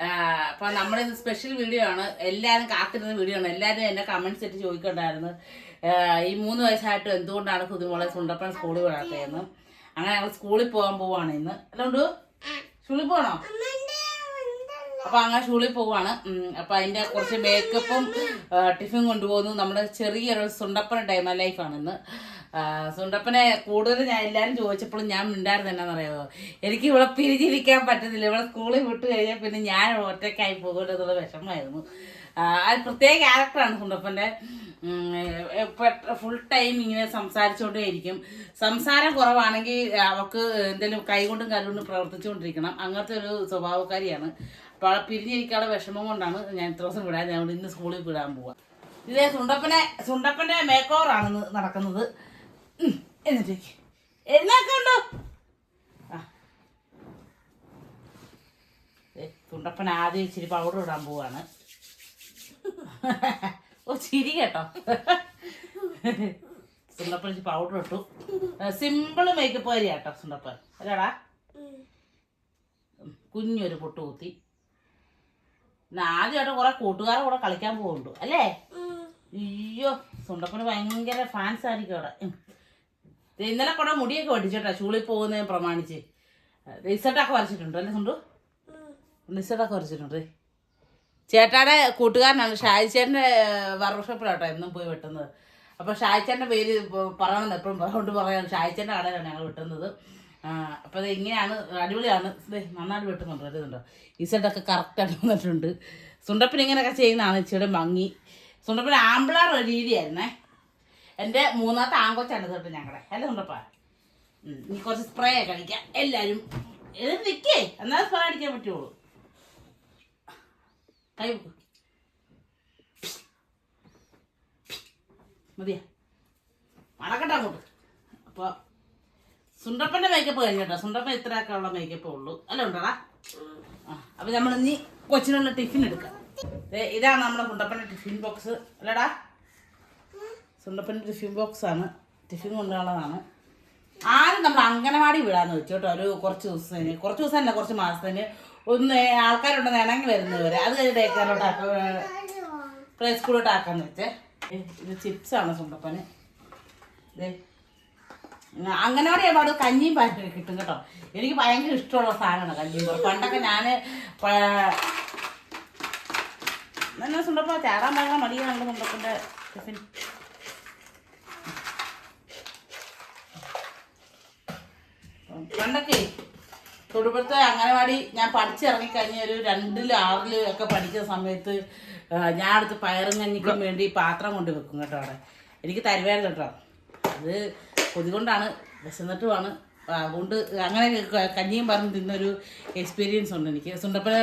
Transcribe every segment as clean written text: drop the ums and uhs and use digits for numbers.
അപ്പൊ നമ്മളിത് special video ആണ്. എല്ലാവരും കാത്തിരുന്ന വീഡിയോ ആണ്. എല്ലാവരും എന്നെ കമന്റ്സ് ഇട്ട് ചോദിക്കണ്ടായിരുന്നു ഈ 3 വയസ്സായിട്ട് എന്തുകൊണ്ടാണ് കുതിമോളെ സുണ്ടപ്പൻ സ്കൂളിൽ വിടാത്തതെന്ന്. അങ്ങനെ ഞങ്ങൾ സ്കൂളിൽ പോകാൻ പോവാണ് ഇന്ന്. അല്ലോണ്ടു സ്കൂളിൽ പോകണോ? അപ്പൊ അങ്ങനെ സ്കൂളിൽ പോവാണ്. അപ്പൊ അതിന്റെ കുറച്ച് മേക്കപ്പും ടിഫിൻ കൊണ്ടുപോകുന്നു. നമ്മുടെ ചെറിയൊരു സുണ്ടപ്പന ടൈം ലൈഫാണ് ഇന്ന്. സുണ്ടപ്പനെ കൂടുതൽ ഞാൻ എല്ലാവരും ചോദിച്ചപ്പോഴും ഞാൻ മിണ്ടായിരുന്നു. എന്നാണെന്നറിയാമോ, എനിക്ക് ഇവിടെ പിരിഞ്ഞിരിക്കാൻ പറ്റുന്നില്ല. ഇവിടെ സ്കൂളിൽ വിട്ട് കഴിഞ്ഞാൽ പിന്നെ ഞാൻ ഒറ്റയ്ക്കായി പോകുമല്ലോ എന്നുള്ള വിഷമമായിരുന്നു. അത് പ്രത്യേക ക്യാരക്ടറാണ് സുണ്ടപ്പൻ്റെ. ഫുൾ ടൈം ഇങ്ങനെ സംസാരിച്ചുകൊണ്ടേ ഇരിക്കും. സംസാരം കുറവാണെങ്കിൽ അവൾക്ക് എന്തെങ്കിലും കൈകൊണ്ടും കാലുകൊണ്ടും പ്രവർത്തിച്ചുകൊണ്ടിരിക്കണം. അങ്ങനത്തെ ഒരു സ്വഭാവക്കാരിയാണ്. അപ്പോൾ അവളെ പിരിഞ്ഞിരിക്കാനുള്ള വിഷമം കൊണ്ടാണ് ഞാൻ ഇത്ര ദിവസം വിടാൻ. ഞാൻ ഇന്ന് സ്കൂളിൽ വിടാൻ പോവാം. ഇതേ സുണ്ടപ്പൻ്റെ മേക്ക് ഓവറാണ് നടക്കുന്നത്. എന്നിട്ടേക്ക് എഴുന്നേക്കുണ്ടോ? സുണ്ടപ്പൻ ആദ്യം ഇച്ചിരി പൗഡർ ഇടാൻ പോവാണ്. ഓ ചിരി കേട്ടോ. സുണ്ടപ്പൻ ഇച്ചിരി പൗഡർ ഇട്ടു. സിമ്പിള് മേക്കപ്പ് കാരി കേട്ടോ സുണ്ടപ്പൻ. അല്ലേടാ? കുഞ്ഞൊരു പൊട്ട് കുത്തി. പിന്നെ ആദ്യമായിട്ട് കുറെ കൂട്ടുകാരെ കൂടെ കളിക്കാൻ പോകുന്നുണ്ട് അല്ലേ? അയ്യോ, സുണ്ടപ്പന് ഭയങ്കര ഫാൻസ് ആയിരിക്കും അവിടെ. ഇന്നലെ കൂടെ മുടിയൊക്കെ വെട്ടിച്ചോട്ടാ സ്കൂളിൽ പോകുന്നതിന് പ്രമാണിച്ച്. റിസൾട്ടൊക്കെ വരച്ചിട്ടുണ്ട് അല്ലേ സുണ്ടു? റിസൾട്ടൊക്കെ വരച്ചിട്ടുണ്ട്. ചേട്ടാടെ കൂട്ടുകാരനാണ് ഷായിച്ചേട്ടൻ്റെ വർക്ക്ഷോപ്പിലാട്ടോ എന്നും പോയി വെട്ടുന്നത്. അപ്പോൾ ഷായിച്ചേട്ടൻ്റെ പേര് പറയണമെന്ന് എപ്പോഴും കൊണ്ട് പറയാം. ഷായിച്ചേട്ടൻ്റെ കടയിലാണ് ഞങ്ങൾ വെട്ടുന്നത്. അപ്പോൾ അത് ഇങ്ങനെയാണ്, അടിപൊളിയാണ്. നന്നായിട്ട് വെട്ടുന്നുണ്ട്. വരുന്നുണ്ടോ? റിസൾട്ടൊക്കെ കറക്റ്റായിട്ട് വന്നിട്ടുണ്ട്. സുണ്ടപ്പൻ ഇങ്ങനെയൊക്കെ ചെയ്യുന്നതാണ് ഇച്ചിരി ഭംഗി. സുണ്ടപ്പൻ ആമ്പിളാർ ഒരു രീതിയായിരുന്നേ. എൻ്റെ 3ാമത്തെ ആങ്കൊച്ചാണ് തൊട്ട് ഞങ്ങളുടെ. അല്ല സുണ്ടപ്പ, ഇനി കുറച്ച് സ്പ്രേ ഒക്കെ അടിക്കാം എല്ലാവരും. ഇത് നിൽക്കേ, എന്നാലും സ്പ്രേ അടിക്കാൻ പറ്റുള്ളൂ. കൈ വെക്കും മതിയാ, മടക്കട്ടെ അങ്ങോട്ട്. അപ്പോൾ സുണ്ടപ്പൻ്റെ മേക്കപ്പ് കഴിഞ്ഞോട്ടോ. സുണ്ടപ്പൻ ഇത്രയൊക്കെ ഉള്ള മേക്കപ്പേ ഉള്ളൂ. അല്ല ഉണ്ടോടാ? അപ്പോൾ നമ്മൾ ഇനി കൊച്ചിനുള്ള ടിഫിൻ എടുക്കാം. ഇതാണ് നമ്മുടെ സുണ്ടപ്പൻ്റെ ടിഫിൻ ബോക്സ്. അല്ലടാ? സുണ്ടപ്പൻ്റെ ടിഫിൻ ബോക്സാണ്. ടിഫിൻ കൊണ്ടുപോകുന്നതാണ്. ആദ്യം നമ്മൾ അംഗനവാടി വിടാന്ന് വെച്ചു കേട്ടോ. ഒരു കുറച്ച് ദിവസമല്ല, കുറച്ച് മാസത്തിന് ഒന്ന് ആൾക്കാരുണ്ടെന്ന് ഇണങ്ങി വരുന്നവരെ. അത് കഴിഞ്ഞ് ഡേക്കാരോട്ട് പ്ലേ സ്കൂളിലോട്ട് ആക്കാന്ന് വെച്ചേ. ഇത് ചിപ്സാണ് സുണ്ടപ്പന്. ഇത് അംഗനവാടി ആകുമ്പോൾ അത് കഞ്ഞിയും പാറ്റൊക്കെ കിട്ടും കേട്ടോ. എനിക്ക് ഭയങ്കര ഇഷ്ടമുള്ള സാധനമാണ് കഞ്ഞിയും പാറ്. പണ്ടൊക്കെ ഞാൻ എന്നാ സുണ്ടപ്പ ചാടാൻ ഭയങ്കര മടിയാണല്ലോ സുണ്ടപ്പൻ്റെ ടിഫിൻ. പണ്ടൊക്കെ തൊടുപുഴത്തെ അംഗനവാടി ഞാൻ പഠിച്ചിറങ്ങിക്കഴിഞ്ഞ ഒരു 2ൽ 6ൽ ഒക്കെ പഠിക്കുന്ന സമയത്ത് ഞാൻ അടുത്ത് പയറും കഞ്ഞിക്കും വേണ്ടി പാത്രം കൊണ്ട് വെക്കും കേട്ടോ. അവിടെ എനിക്ക് തരുവായിരുന്നു കേട്ടോ. അത് കൊതി കൊണ്ടാണ്, വിശന്നിട്ടുമാണ്. അതുകൊണ്ട് അങ്ങനെ കഞ്ഞിയും പറഞ്ഞ് തിന്നൊരു എക്സ്പീരിയൻസ് ഉണ്ട് എനിക്ക്. സുണ്ടപ്പന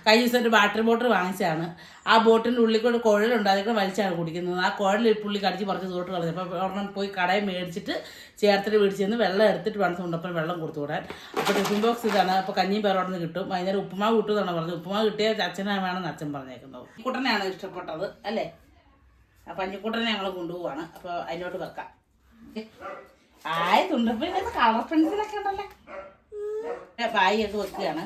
കഴിഞ്ഞ ദിവസം ഒരു വാട്ടർ ബോട്ടിൽ വാങ്ങിച്ചതാണ്. ആ ബോട്ടിൻ്റെ ഉള്ളിൽ കൂടെ കുഴലുണ്ട്, അതൊക്കെ വലിച്ചാണ് കുടിക്കുന്നത്. ആ കുഴൽ പുള്ളി കടിച്ച് പറിച്ച് തോട്ട് കളഞ്ഞു. അപ്പോൾ ഒരെണ്ണം പോയി കടയിൽ മേടിച്ചിട്ട് ചേർത്തിട്ട് മേടിച്ച് ചെന്ന് വെള്ളം എടുത്തിട്ട് വേണം സുണ്ടപ്പൻ വെള്ളം കൊടുത്തു വിടാൻ. അപ്പോൾ ടിഫിൻ ബോക്സ് ഇതാണ്. അപ്പോൾ കഞ്ഞിയും പേരോടെ നിന്ന് കിട്ടും. വൈകുന്നേരം ഉപ്പുമാവ് കിട്ടുമെന്നാണ് പറഞ്ഞത്. ഉപ്പുമാവ് കിട്ടിയാൽ അച്ഛനാണ് അച്ഛൻ പറഞ്ഞേക്കുന്നത്. കുട്ടനെയാണ് ഇഷ്ടപ്പെട്ടത് അല്ലേ? ആ പഞ്ഞിക്കുട്ടനെ ഞങ്ങൾ കൊണ്ടുപോവാണ്. അപ്പോൾ അതിലോട്ട് വെക്കാം. തുണ്ടപ്പൻ കളർ പെൻസിലൊക്കെ ഉണ്ടല്ലേ. ബായി ഒക്കെ വെക്കുകയാണ്.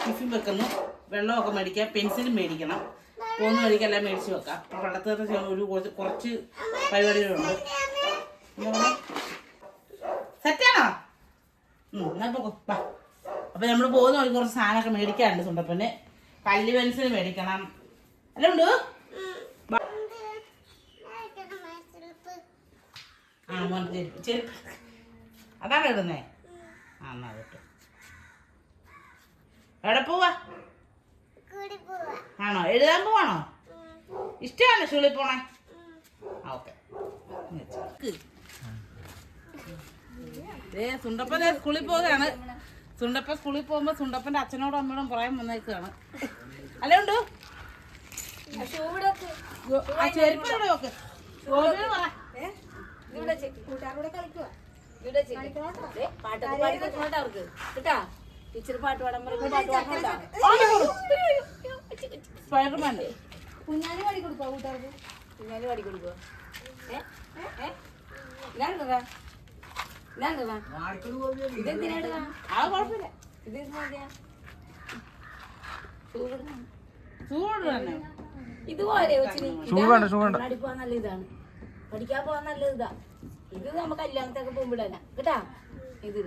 ടിഫിൻ വെക്കുന്നു. വെള്ളമൊക്കെ മേടിക്കാം, പെൻസിലും മേടിക്കണം. പോകുന്ന വഴിക്കെല്ലാം മേടിച്ച് വെക്കാം. അപ്പോൾ വെള്ളത്തിൽ ഒരു കുറച്ച് പരിപാടികളുണ്ട്. സെറ്റാണോ? എന്നാൽ പോകും. അപ്പോൾ നമ്മൾ പോകുന്ന വഴി കുറച്ച് സാധനമൊക്കെ മേടിക്കാറുണ്ട്. സുണ്ടപ്പന് കല്ല് പെൻസിൽ മേടിക്കണം. അല്ല ഉണ്ട്. ചെരുപ്പ് അതാണ് ഇടുന്നേ. എന്നാ കേട്ടോ. എവിടെ പോവാ? ആണോ? എഴുതാൻ പോവാണോ? ഇഷ്ടമാണോ സ്കൂളിൽ പോണേ? ഓക്കെ. സുണ്ടപ്പൻ സ്കൂളിൽ പോവുകയാണ്. സുണ്ടപ്പൻ സ്കൂളിൽ പോകുമ്പോൾ സുണ്ടപ്പൻ്റെ അച്ഛനോടും അമ്മയോടും പറയാൻ വന്നേക്കാണ്. അല്ലേ ഉണ്ട്? ചെരുപ്പ് ഇവിടെ നോക്ക്. കൂട്ടുകാരോടെ കളിക്കുക. പാട്ടൊക്കെ പാടി കൊടുക്കണോട്ടോ അവർക്ക് കേട്ടാ. ടീച്ചർ പാട്ട് പാടാൻ പറയുമ്പോൾ സ്പൈഡർമാൻ കുഞ്ഞാലി പാടി കൊടുക്കുക. കൂട്ടുകാർക്ക് കുഞ്ഞാലി പാടി കൊടുക്കുക. ഞാനുണ്ടാ ഇതാണ് വാ. ഇതെന്തിനാണ് വാ? അത് കുഴപ്പമില്ല. ഇത് മതിയാ ചൂടുന്ന ചൂട് തന്നെ. ഇതുപോലെ കൊച്ചിന് കണ്ണാടി പോവാൻ നല്ല ഇതാണ്, പഠിക്കാൻ പോവാൻ നല്ല ഇതാ. ഇത് നമുക്ക് കല്യാണത്തൊക്കെ പോകുമ്പോഴല്ല കേട്ടാ. ഇത്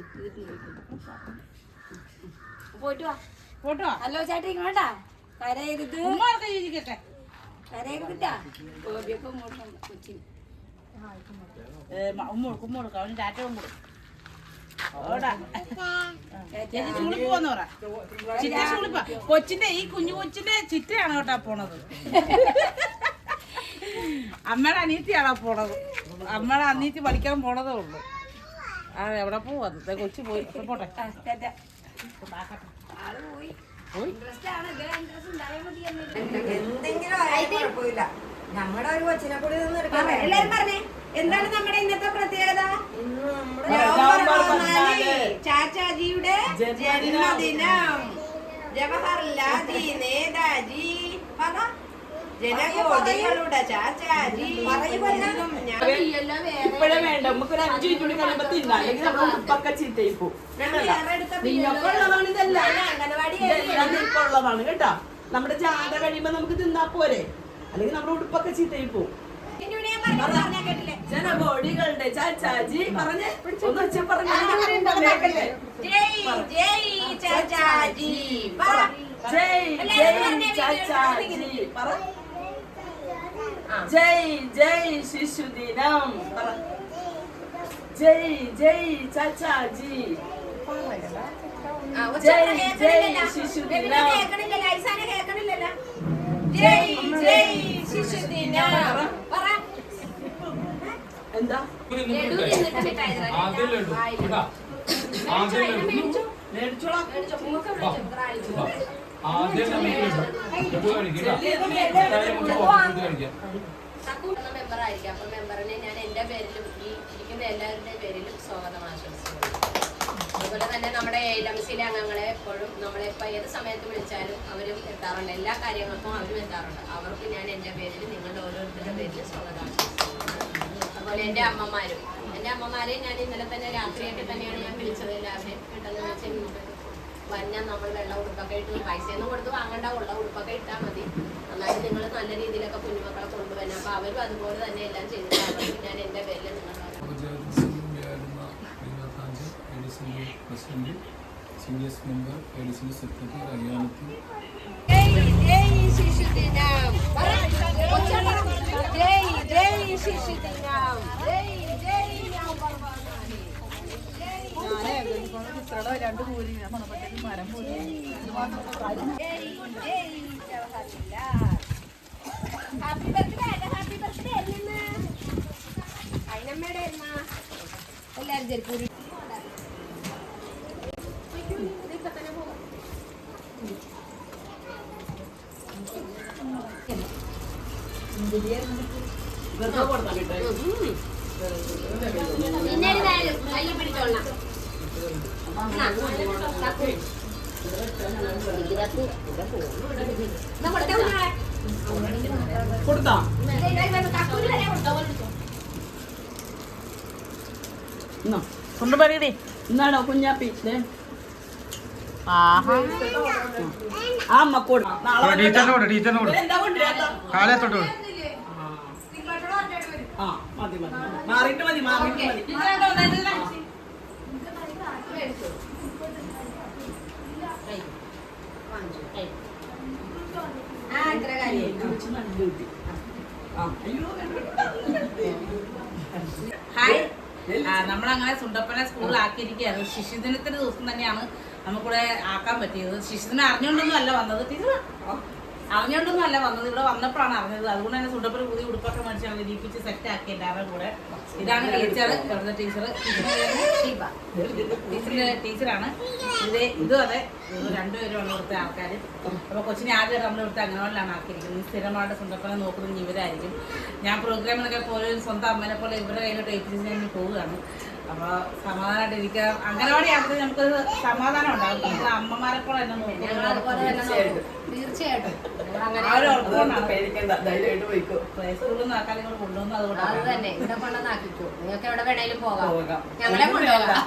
പോയിട്ട് വാ. പോട്ടോ. ഹലോ ചേട്ടാ ഇങ്ങോട്ടാ കരയരുത്, ഉമ്മാർക്ക് ജീവിക്കട്ടെ. കരയരുതിട്ടാ. ഗോപിയൊക്കെ ഇങ്ങോട്ടുണ്ട് കൊച്ചിന്. ഉമ്മ അവന് ടാറ്റ കൊടുക്കും. സ്കൂളിൽ പോവാന്ന് പറ. ചിറ്റ സ്കൂളിൽ പോ. കൊച്ചിന്റെ ഈ കുഞ്ഞു കൊച്ചിന്റെ ചിറ്റയാണ് കേട്ടാ പോണത്. അമ്മയുടെ അനിയത്തിയാണോ പോണത്. അമ്മയുടെ അനിയത്തി പഠിക്കാൻ പോണതേ ഉള്ളു. ആ എവിടെ പോവാ കൊച്ചു പോയി. പോട്ടെ. ആള് പോയി. എന്തെങ്കിലും കുഴപ്പമില്ല. നമ്മുടെ ഒരു കൊച്ചിനെ കൂടി എല്ലാരും പറഞ്ഞേ എന്താണ് നമ്മുടെ ഇന്നത്തെ പ്രത്യേകത? നവംബർ 14 ചാച്ചാജിയുടെ ജന്മദിനം. ജവഹർലാൽജി നേതാജി പറ. ജനകോടികളുടെ ചാച്ചാജി ഇപ്പഴേ വേണ്ട, നമുക്കൊരു 5 മിനിറ്റ് കൂടി കഴിയുമ്പോ തിന്നാം. അല്ലെങ്കിൽ നമ്മൾ ഉപ്പൊക്കെ ചീത്തയിൽ പോകും. ഉള്ളതാണ് കേട്ടോ. നമ്മുടെ ജാഥ കഴിയുമ്പോ നമുക്ക് തിന്നാ പോരെ, അല്ലെങ്കിൽ നമ്മുടെ ഉടുപ്പൊക്കെ ചീത്തയിൽ പോകും. ജനകോടികളുടെ ചാച്ചാജി പറഞ്ഞേ, ഒന്ന് വെച്ചാ പറഞ്ഞേ. ജയ് ജയ് ചാച്ചാജി ജയ് ജയ് ചാച്ചാജി പറ. ജയ് ജയ് ശിശുദിനം പറ. ജയ് ജയ് ചാച്ചാജി. ജയ് ജയ് ശിശുദിനം. ജയ് ജയ് ശിശുദിനം പറ. എന്താ മെമ്പർ ആയിരിക്കും. അപ്പൊ മെമ്പറിനെ ഞാൻ എന്റെ പേരിലും ഈ ഇരിക്കുന്ന എല്ലാവരുടെയും പേരിലും സ്വാഗതം ആശംസിക്കുന്നു. അതുപോലെ തന്നെ നമ്മുടെ LMC അംഗങ്ങളെ എപ്പോഴും നമ്മളെപ്പോൾ ഏത് സമയത്ത് വിളിച്ചാലും അവരും എത്താറുണ്ട്. എല്ലാ കാര്യങ്ങൾക്കും അവരും എത്താറുണ്ട്. അവർക്ക് ഞാൻ എൻ്റെ പേരിൽ നിങ്ങളുടെ ഓരോരുത്തരുടെ പേരിൽ സ്വാഗതം ആശംസിക്കുന്നു. അതുപോലെ എൻ്റെ അമ്മമാരെ ഞാൻ ഇന്നലെ തന്നെ രാത്രിയൊക്കെ തന്നെയാണ് ഞാൻ വിളിച്ചത്. എല്ലാവരെയും പെട്ടെന്ന് വിളിച്ച് വന്നാൽ നമ്മൾ വെള്ള ഉടുപ്പൊക്കെ ഇട്ട് പൈസയൊന്നും കൊടുത്ത് വാങ്ങണ്ട, ഉള്ള ഉടുപ്പൊക്കെ ഇട്ടാൽ മതി. എന്നാലും നിങ്ങൾ നല്ല രീതിയിലൊക്കെ കുഞ്ഞുമക്കളെ കൊണ്ടുവരണം. അപ്പോൾ അവരും അതുപോലെ തന്നെ എല്ലാം ചെയ്തിട്ട് അവർക്ക് ഞാൻ എൻ്റെ പേരിൽ നിങ്ങളുടെ president senior member additional secretary അറിയാമത്തി. ജയ് ജയ് ശിശുദിനം. ജയ് ജയ് ശിശുദിനം. ജയ് ജയ് നവംബർ 14. ജയ് ജയ് Jawaharlal. Happy birthday. Happy birthday എന്ന് അയിനമ്മയുടെ എല്ലാവരും ചെരുപ്പൂരി പിന്നെ കയ്യിൽ പിടിച്ചോളാം. കൊടുത്താ കൊണ്ടുപോയി. എന്നാണോ കുഞ്ഞാപ്പി? ആഹാ ആ അമ്മ കൊടു. ടീച്ചറിനോട് കാലത്തോട്ട് ആ മതി മതി, മാറിയിട്ട് മതി, മാറിയിട്ട് മതി. ഹായ്. നമ്മളങ്ങനെ സുണ്ടപ്പനെ സ്കൂളിലാക്കിയിരിക്കുകയാണ്. ശിശുദിനത്തിന്റെ ദിവസം തന്നെയാണ് നമുക്കിവിടെ ആക്കാൻ പറ്റിയത്. ശിശുദിനം അറിഞ്ഞുകൊണ്ടൊന്നും അല്ല വന്നത്. അറിഞ്ഞുകൊണ്ടൊന്നും അല്ല വന്നത്, ഇവിടെ വന്നപ്പോഴാണ് അറിഞ്ഞത്. അതുകൊണ്ട് തന്നെ സുണ്ടപ്പന് പുതിയ ഉടുപ്പൊക്കെ മേടിച്ച് ഞങ്ങൾ ഇരിപ്പിച്ച് സെറ്റ് ആക്കി എല്ലാവരും കൂടെ. ഇതാണ് ടീച്ചർ, ഇവിടുത്തെ ടീച്ചർ ഷീബ, ടീച്ചറാണ്. ഇതും അതെ, രണ്ടുപേരുമാണ് ഇവിടുത്തെ ആൾക്കാർ. അപ്പോൾ കൊച്ചിനെ ആദ്യമായിട്ട് നമ്മൾ ഇവിടുത്തെ അംഗനവാടിയിലാണ് ആക്കിയിരിക്കുന്നത്. സ്ഥിരമായിട്ട് സുണ്ടപ്പനെ നോക്കുന്നത് ഇവരായിരിക്കും. ഞാൻ പ്രോഗ്രാമിനൊക്കെ പോലെ സ്വന്തം അമ്മനെ പോലെ ഇവരുടെ കയ്യിലോട്ട് ഏൽപ്പിച്ച് ഞാൻ പോവുകയാണ്. അപ്പൊ സമാധാനമായിട്ട് ഇരിക്കാം. അംഗനവാടി ആകുമ്പോൾ നമുക്കൊരു സമാധാനം ഉണ്ടാകും. നമുക്ക് അമ്മമാരെ പോലെ തന്നെ ഞങ്ങൾ അതുപോലെ തന്നെ നോക്കും. തീർച്ചയായിട്ടും ഞങ്ങൾ അങ്ങനെ ആ ഒരു ഉറപ്പുകൊണ്ടാണ് പേടിക്കണ്ട, ധൈര്യമായിട്ട് പോയിക്കോ. പ്ലേ സ്കൂളിൽ നിന്ന് ആക്കാൻ നിങ്ങൾ കൊണ്ടുവന്ന് അത് അതുകൊണ്ടാണ്. തന്നെ ഇവിടെ കൊണ്ടുവന്നാക്കിക്കോ. നിങ്ങൾക്ക് എവിടെ വേണേലും പോകാം, പോകാം. ഞങ്ങളെ കൊണ്ടുപോകാം.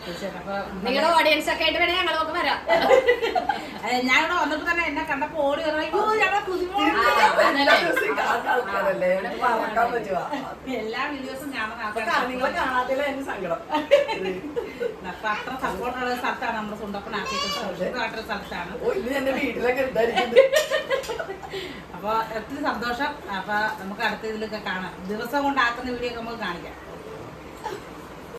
തീർച്ചയായിട്ടും. അപ്പൊ നിങ്ങളുടെ ഓഡിയൻസ് ഒക്കെ ആയിട്ട് വേണേ ഞങ്ങളൊക്കെ വരാം. ഞാനിവിടെ വന്നപ്പോ തന്നെ എന്നെ കണ്ടപ്പോ ഓടി വന്നു, അയ്യോ ഞങ്ങളെ കുതിമോൾ. ആൾക്കാരല്ലേ, എനിക്ക് മറക്കാൻ പറ്റുവാ. എല്ലാ വീഡിയോസും നിങ്ങളെ കാണാത്തില്ല എന്റെ സങ്കടം. അപ്പൊ അത്ര സപ്പോർട്ടുള്ള സ്ഥലത്താണ് നമ്മുടെ സ്വന്തപ്പനാക്കിയിട്ട് സ്ഥലത്താണ്. ഓ, ഇന്ന് എന്റെ വീട്ടിലൊക്കെ ഉണ്ടായിരിക്കുന്നത്. അപ്പൊ ഒത്തിരി സന്തോഷം. അപ്പൊ നമുക്ക് അടുത്ത ഇതിലൊക്കെ കാണാം. ദിവസം കൊണ്ട് ആക്കുന്ന വീഡിയോ ഒക്കെ നമുക്ക് കാണിക്കാം.